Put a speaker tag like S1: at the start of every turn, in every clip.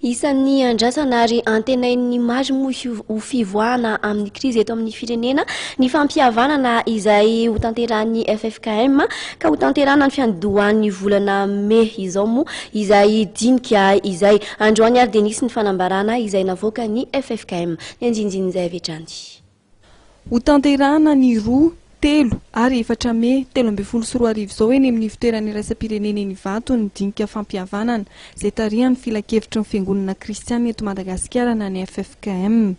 S1: Isan'ny andrasana ary antenain'ny maro moa ho fivoahana amin'ny krizy eto amin'ny firenena ny fampihavanana izay ho tanterahan'ny FFKM ka ho tanterahana ny fiandohan'ny volana May izao moa izay dinika izay androany ary dia nisy ny fanambarana izay navoaka ny FFKM ny anjinjin'izay avetrany.
S2: Ho tanterahana ny 2, 3 ary 4 May 2024 izao eny amin'ny fitoerany iraisam-pirenena eny Ivato ny dinika fampihavanana izay tarihan'ny filakevitry ny fiangonana kristiana eto Madagasikara na ny FFKM.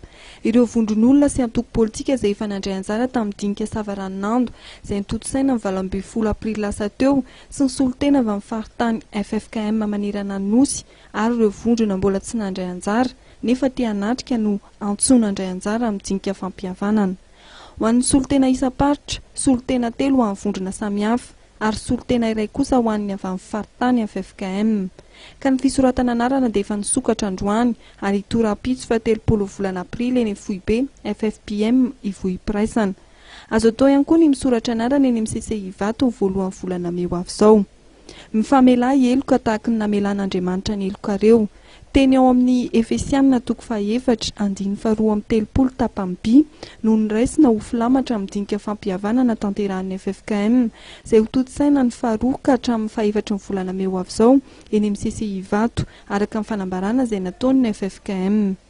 S2: Ireo vondron'olona sy antoko politika izay efa nandray anjara tamin'ny dinika Savaranando izay nitotosaina ny 20 Aprily lasa teo sy ny solotena avy amin'ny faritany FFKM manerana ny nosy ary ireo vondrona mbola tsy nandray anjara nefa te hanatrika no antsoina andray anjara amin'ny dinika fampihavanana. Ho an'ny solotena isa-paritra, solotena 3 ho an'ny vondrona samihafa ary solotena iray kosa ho an'ny avy amin'ny faritany FFKM. Ka ny fisoratana anarana dia efa nisokatra androany ary tora-pitso fa 30 volana Aprily eny Foibe FFPM Ivohy Piraisana. Azo atao ihany koa ny misoratra anarana eny amin'ny CCI Ivato ny voalohan'ny volana May ho avy izao. Mifamela eloka tahaka ny namelan'Andriamanitra ny elokareo. Teny ao amin'ny Efesianina 4:2-3 tapany B no niraisina ho filamatra amin'ny dinika fampihavanana tanterahan'ny FFKM izay ho totosaina ny 2 ka hatramin'ny 4 volana May ho avy izao eny amin'ny CCI Ivato araka ny fanambarana izay nataon'ny FFKM.